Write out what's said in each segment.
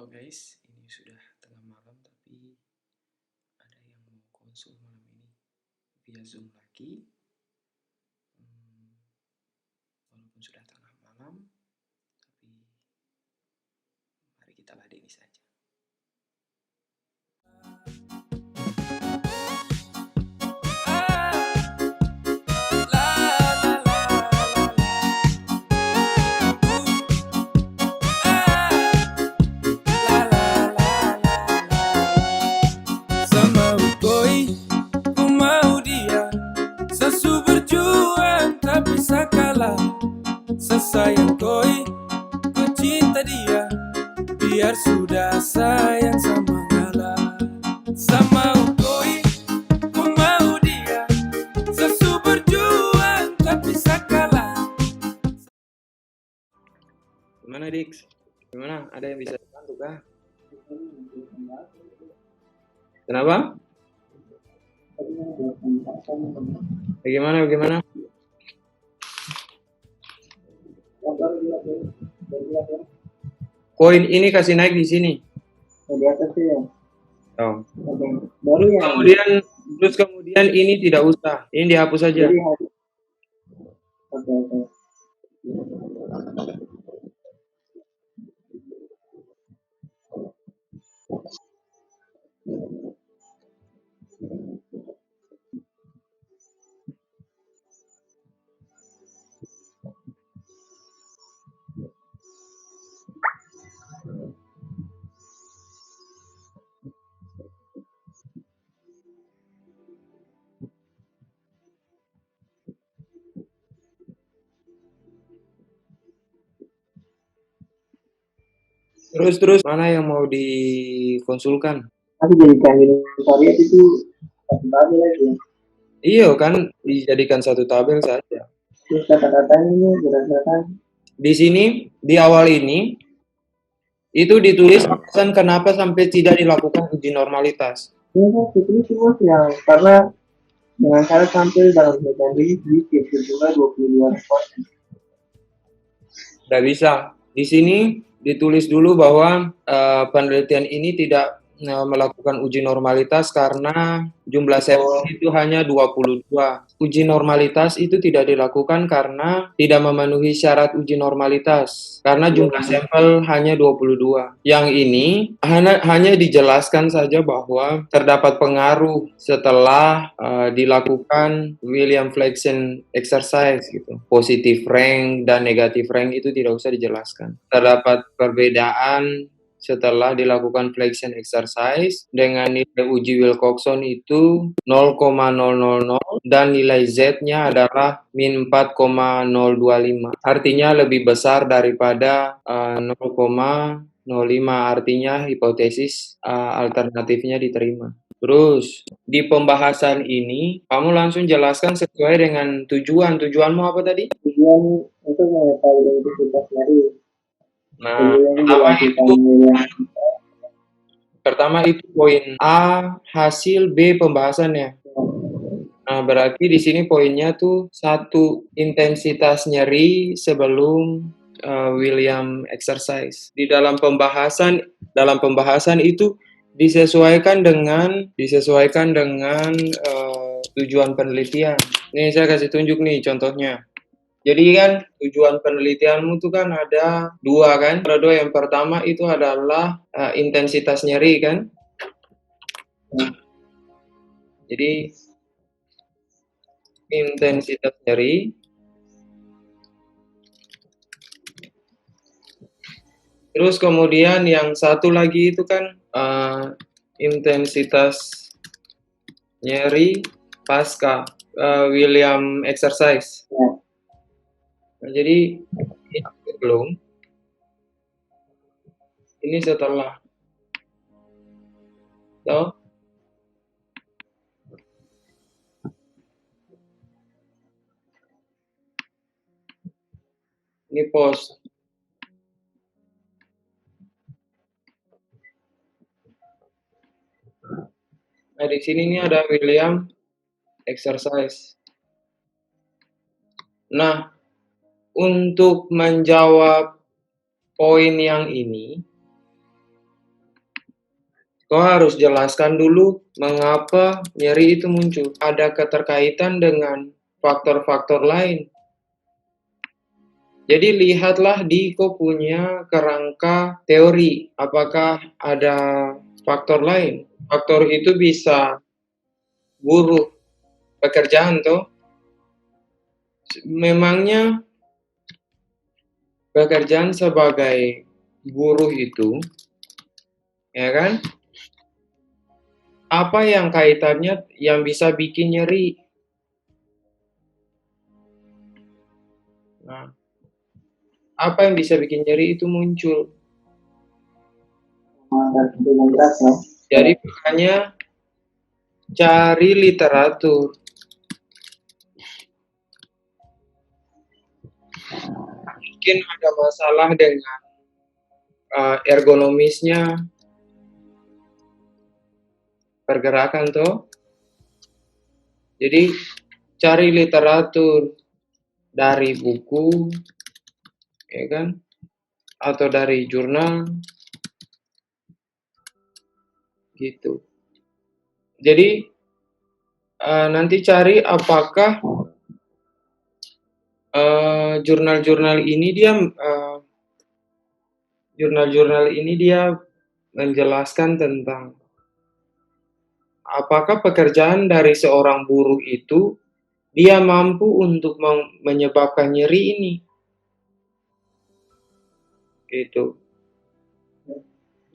Halo guys, ini sudah tengah malam tapi ada yang mau konsul malam ini via Zoom lagi. Walaupun sudah tengah malam, tapi mari kita ladeni saja. Bisa kalah sesayang koi, ku cinta dia, biar sudah sayang sama ngalah. Sama koi, ku mau dia, sesu berjuang tak bisa kalah. Gimana Dix? Gimana? Ada yang bisa dibantu kah? Kenapa? Bagaimana? Koin ini kasih naik di sini. Di atas ya. Oh. Baru ya. Kemudian ini tidak usah. Ini dihapus saja. Oke. Terus mana yang mau dikonsulkan? Aku jadikan variat itu satu tabel aja. Iya kan, dijadikan satu tabel saja. Terus kata-katanya ini berdasarkan di sini di awal ini itu ditulis alasan kenapa sampai tidak dilakukan uji normalitas. ini ditulis semua yang karena dengan cara tampil dalam medan ini sedikit berjumlah 22%. Tidak bisa. Di sini ditulis dulu bahwa penelitian ini tidak melakukan uji normalitas karena jumlah sampel itu hanya 22. Uji normalitas itu tidak dilakukan karena tidak memenuhi syarat uji normalitas karena jumlah sampel hanya 22. Yang ini hanya dijelaskan saja bahwa terdapat pengaruh setelah dilakukan William Flexen exercise gitu. Positif rank dan negatif rank itu tidak usah dijelaskan. Terdapat perbedaan setelah dilakukan flexion exercise dengan nilai uji Wilcoxon itu 0,000 dan nilai Z-nya adalah min 4,025. Artinya lebih besar daripada 0,05, artinya hipotesis alternatifnya diterima. Terus di pembahasan ini kamu langsung jelaskan sesuai dengan tujuanmu apa tadi? Tujuan untuk mengetahui identitas dari Nah, pertama itu poin A, hasil B pembahasannya. Nah, berarti di sini poinnya tuh 1, intensitas nyeri sebelum William exercise. Di dalam pembahasan itu disesuaikan dengan tujuan penelitian. Nih saya kasih tunjuk nih contohnya. Jadi kan tujuan penelitianmu tuh kan ada 2 kan? Ada 2, yang pertama itu adalah intensitas nyeri kan? Jadi intensitas nyeri terus kemudian yang satu lagi itu kan intensitas nyeri pasca William exercise. Nah, jadi ini belum. Ini setelah. So, ini post. Nah, di sini ini ada William exercise. Nah, untuk menjawab poin yang ini, Kau harus jelaskan dulu mengapa nyeri itu muncul. Ada keterkaitan dengan faktor-faktor lain. Jadi lihatlah di kau punya kerangka teori. Apakah ada faktor lain? Faktor itu bisa buruh pekerjaan toh. Memangnya pekerjaan sebagai buruh itu, ya kan? Apa yang kaitannya yang bisa bikin nyeri? Nah, apa yang bisa bikin nyeri itu muncul? Dengan berat ya. Jadi makanya cari literatur. Mungkin ada masalah dengan ergonomisnya pergerakan toh. Jadi cari literatur dari buku, ya kan? Atau dari jurnal, gitu. Jadi nanti cari apakah jurnal-jurnal ini dia menjelaskan tentang apakah pekerjaan dari seorang buruh itu dia mampu untuk menyebabkan nyeri ini. Gitu.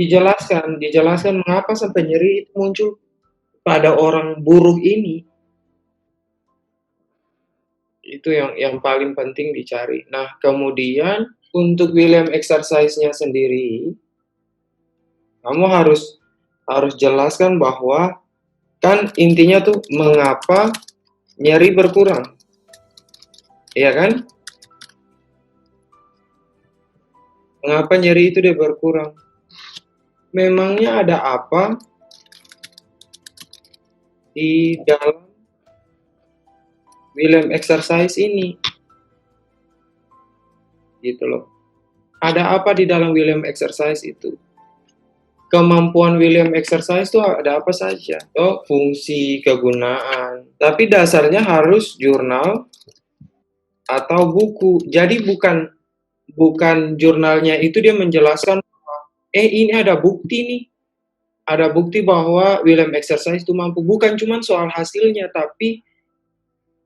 Dijelaskan mengapa sampai nyeri itu muncul pada orang buruh ini. Itu yang paling penting dicari. Nah, kemudian untuk William exercise-nya sendiri, kamu harus jelaskan bahwa kan intinya tuh mengapa nyeri berkurang. Iya kan? Mengapa nyeri itu dia berkurang? Memangnya ada apa di dalam William exercise ini? Gitu loh. Ada apa di dalam William exercise itu? Kemampuan William exercise itu ada apa saja? Oh, fungsi, kegunaan. Tapi dasarnya harus jurnal atau buku. Jadi bukan jurnalnya itu dia menjelaskan bahwa ini ada bukti nih. Ada bukti bahwa William exercise itu mampu. Bukan cuma soal hasilnya, tapi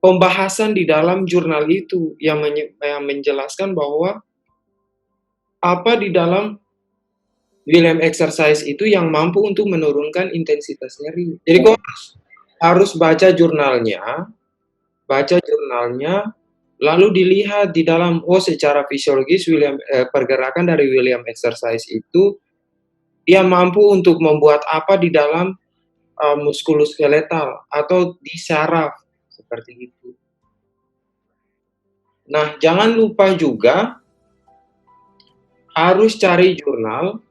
pembahasan di dalam jurnal itu yang menjelaskan bahwa apa di dalam William exercise itu yang mampu untuk menurunkan intensitas nyeri. Jadi kau harus baca jurnalnya, lalu dilihat di dalam secara fisiologis pergerakan dari William exercise itu dia mampu untuk membuat apa di dalam muskuloskeletal atau di saraf seperti itu. Nah, jangan lupa juga harus cari jurnal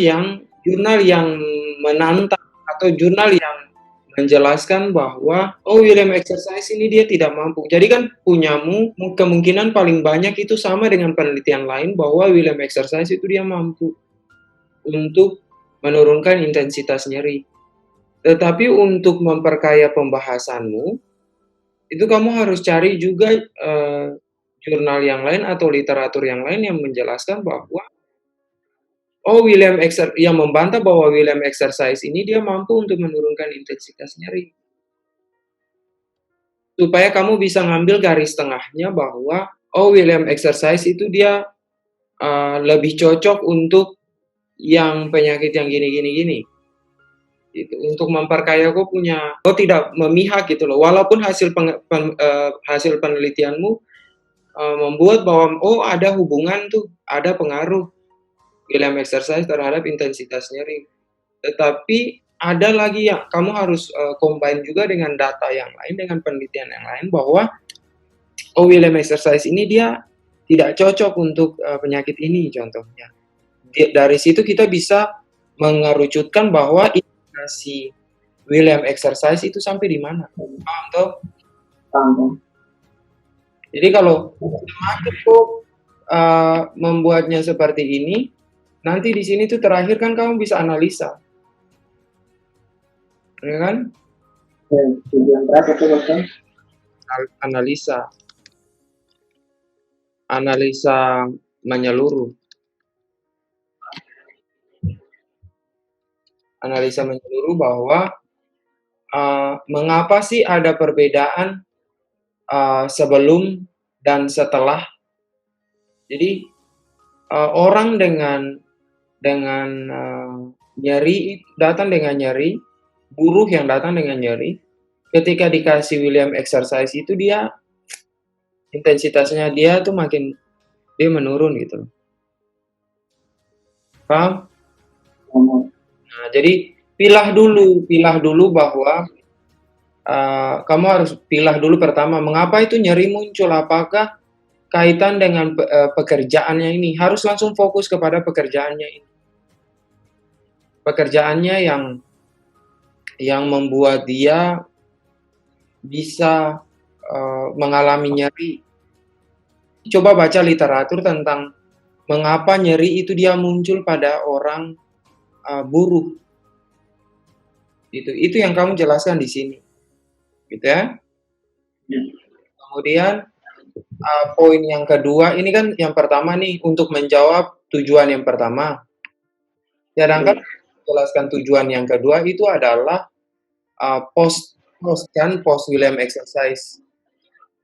yang menantang atau jurnal yang menjelaskan bahwa William exercise ini dia tidak mampu. Jadi kan punyamu kemungkinan paling banyak itu sama dengan penelitian lain bahwa William exercise itu dia mampu untuk menurunkan intensitas nyeri. Tetapi untuk memperkaya pembahasanmu, itu kamu harus cari juga jurnal yang lain atau literatur yang lain yang menjelaskan bahwa yang membantah bahwa William exercise ini dia mampu untuk menurunkan intensitas nyeri. Supaya kamu bisa ngambil garis tengahnya bahwa William exercise itu dia lebih cocok untuk yang penyakit yang gini. Gitu. Untuk memperkaya kau tidak memihak gitu loh. Walaupun hasil penelitianmu membuat bahwa ada hubungan tuh, ada pengaruh William exercise terhadap intensitas nyeri. Tetapi ada lagi yang kamu harus combine juga dengan data yang lain, dengan penelitian yang lain bahwa William exercise ini dia tidak cocok untuk penyakit ini contohnya. Dari situ kita bisa mengerucutkan bahwa indikasi William exercise itu sampai di mana. Paham toh? Paham. Jadi kalau semakin membuatnya seperti ini, Nanti di sini tuh terakhir kan kamu bisa analisa, ya kan? Tujuan terakhir itu kan Analisa, analisa menyeluruh, analisa menyeluruh bahwa mengapa sih ada perbedaan sebelum dan setelah. Jadi orang dengan nyeri datang dengan nyeri, buruh yang datang dengan nyeri, ketika dikasih William exercise itu dia intensitasnya dia tuh makin dia menurun gitu. Paham? Nah, jadi pilah dulu bahwa kamu harus pilah dulu pertama mengapa itu nyeri muncul, apakah kaitan dengan pekerjaannya ini, harus langsung fokus kepada pekerjaannya ini. Pekerjaannya yang membuat dia bisa mengalami nyeri. Coba baca literatur tentang mengapa nyeri itu dia muncul pada orang buruh. Itu yang kamu jelaskan di sini. Gitu ya. Kemudian poin yang kedua, ini kan yang pertama nih untuk menjawab tujuan yang pertama. Sedangkan jelaskan tujuan yang kedua itu adalah post William exercise.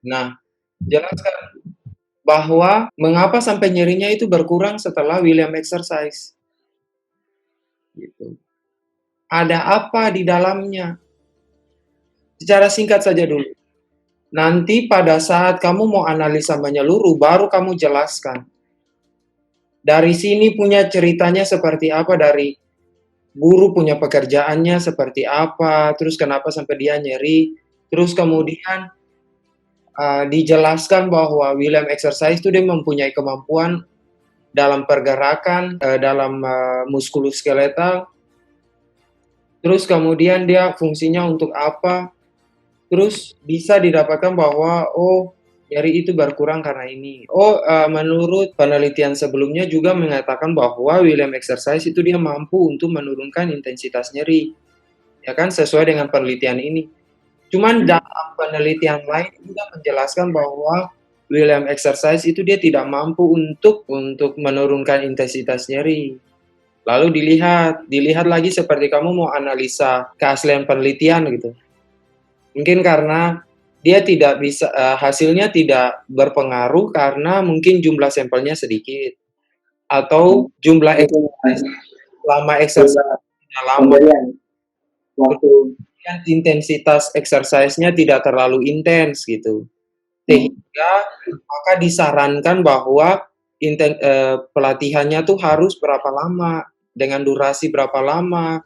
Nah, jelaskan bahwa mengapa sampai nyerinya itu berkurang setelah William exercise. Gitu. Ada apa di dalamnya? Secara singkat saja dulu. Nanti pada saat kamu mau analisa menyeluruh, baru kamu jelaskan. Dari sini punya ceritanya seperti apa, dari buruh punya pekerjaannya seperti apa, terus kenapa sampai dia nyeri, terus kemudian dijelaskan bahwa William exercise itu dia mempunyai kemampuan dalam pergerakan, dalam muskuloskeletal, terus kemudian dia fungsinya untuk apa, terus bisa didapatkan bahwa nyeri itu berkurang karena ini. Menurut penelitian sebelumnya juga mengatakan bahwa William exercise itu dia mampu untuk menurunkan intensitas nyeri. Ya kan, sesuai dengan penelitian ini. Cuman dalam penelitian lain juga menjelaskan bahwa William exercise itu dia tidak mampu untuk menurunkan intensitas nyeri. Lalu dilihat lagi seperti kamu mau analisa keaslian penelitian gitu. Mungkin karena dia tidak bisa, hasilnya tidak berpengaruh karena mungkin jumlah sampelnya sedikit. Atau jumlah exercise, lama exercise tidak lama. Waktu intensitas exercise-nya tidak terlalu intens gitu. Sehingga maka disarankan bahwa pelatihannya tuh harus berapa lama, dengan durasi berapa lama,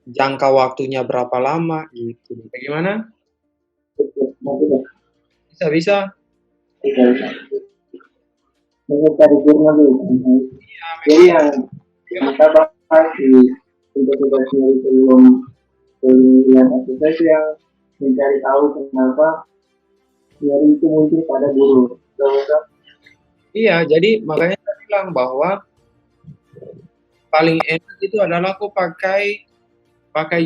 jangka waktunya berapa lama gitu. Bagaimana? Bisa. Mencari jurnal dulu. Jadi yang kita bahas di tugasnya sebelum yang exercise yang mencari tahu kenapa nyeri itu muncul pada buruh. Iya, jadi makanya saya bilang bahwa paling enak itu adalah aku pakai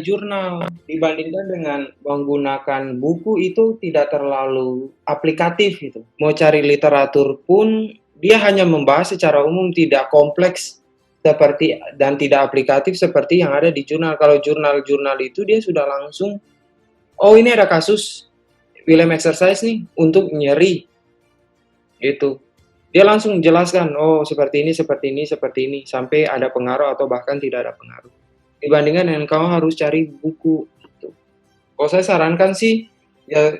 jurnal dibandingkan dengan menggunakan buku, itu tidak terlalu aplikatif gitu. Mau cari literatur pun dia hanya membahas secara umum, tidak kompleks seperti dan tidak aplikatif seperti yang ada di jurnal. Kalau jurnal itu dia sudah langsung, ini ada kasus William exercise nih untuk nyeri gitu. Dia langsung jelaskan, seperti ini, sampai ada pengaruh atau bahkan tidak ada pengaruh. Dibandingkan dengan kamu harus cari buku gitu. Kalau saya sarankan sih ya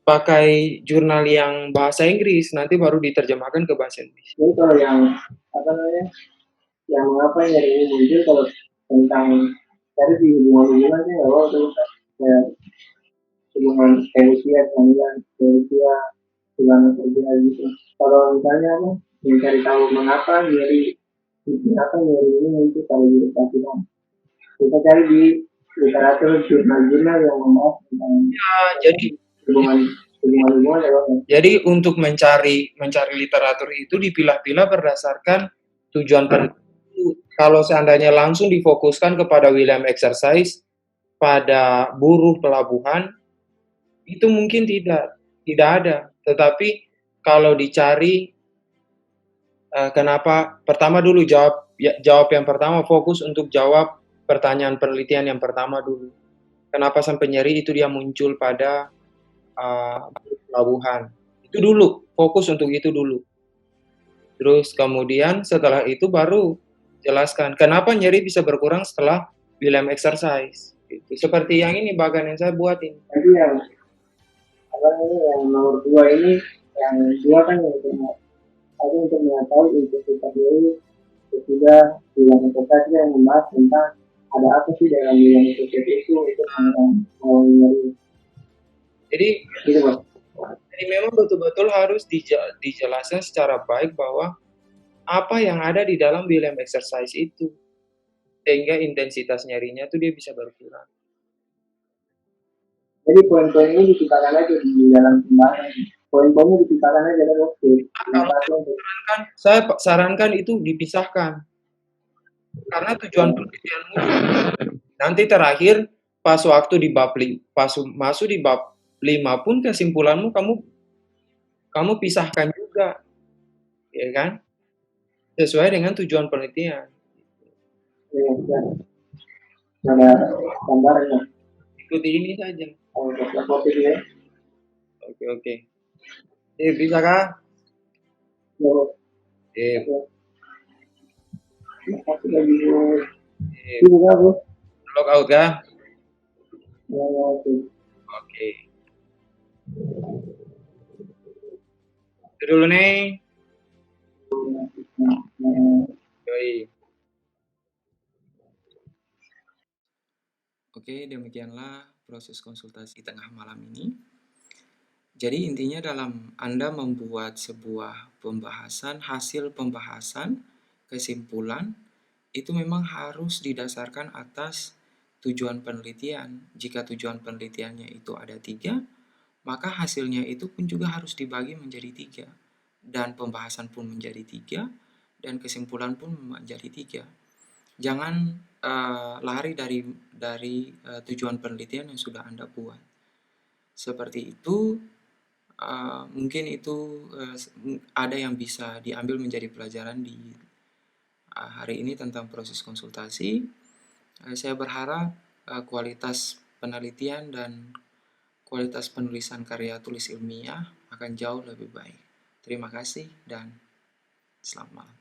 pakai jurnal yang bahasa Inggris, nanti baru diterjemahkan ke bahasa Inggris. Jadi kalau yang yang mengapa nyeri ini muncul, kalau tentang tadi di hubungan sih nggak apa ya, hubungan usia hubungan kerja gitu. Kalau misalnya mencari tahu mengapa nyeri ini muncul kalau di pelatihan, kita cari di literatur jurnal-jurnal yang membahas tentang jadi hubungan ya. Jadi untuk mencari literatur itu dipilah-pilah berdasarkan tujuan penelitian. kalau seandainya langsung difokuskan kepada William exercise pada buruh pelabuhan, itu mungkin tidak ada. Tetapi kalau dicari kenapa, pertama dulu jawab yang pertama, fokus untuk jawab pertanyaan penelitian yang pertama dulu. Kenapa sampai nyeri itu dia muncul pada pelabuhan. Itu dulu, fokus untuk itu dulu. Terus kemudian setelah itu baru jelaskan kenapa nyeri bisa berkurang setelah William exercise. Itu seperti yang ini bagan yang saya buat ini. Jadi yang nomor 2 ini, yang 2 kan untuk mengetahui intensitas nyeri sudah William exercise yang membahas tentang ada apa sih dalam William exercise itu untuk mengurangi nyeri. Jadi Gitu, Bos. Jadi memang betul-betul harus dijelaskan secara baik bahwa apa yang ada di dalam William exercise itu, sehingga intensitas nyerinya itu dia bisa berkurang. Jadi poin-poin ini dipisahkan aja di dalam pembahasan. Poin-poinnya dipisahkan aja kan, oke. Saya sarankan itu dipisahkan. Karena tujuan penelitianmu nanti terakhir pas waktu di bab pas masuk di bab 5 pun kesimpulanmu kamu pisahkan juga, ya kan? Sesuai dengan tujuan penelitian. Ya. Ada gambarnya. Ikuti ini saja. Ya. Oke. Bisa kah? Ya. Makasih lagi, Bos. Juga, Bos. Logout kah? Ya, Oke. Itu dulu nih. Yoi. Oke, demikianlah proses konsultasi tengah malam ini. Jadi intinya dalam Anda membuat sebuah pembahasan, hasil pembahasan, kesimpulan, itu memang harus didasarkan atas tujuan penelitian. Jika tujuan penelitiannya itu ada 3, maka hasilnya itu pun juga harus dibagi menjadi 3. Dan pembahasan pun menjadi 3, dan kesimpulan pun menjadi 3. Jangan lari dari tujuan penelitian yang sudah Anda buat. Seperti itu, mungkin itu ada yang bisa diambil menjadi pelajaran di hari ini tentang proses konsultasi. Saya berharap kualitas penelitian dan kualitas penulisan karya tulis ilmiah akan jauh lebih baik. Terima kasih dan selamat malam.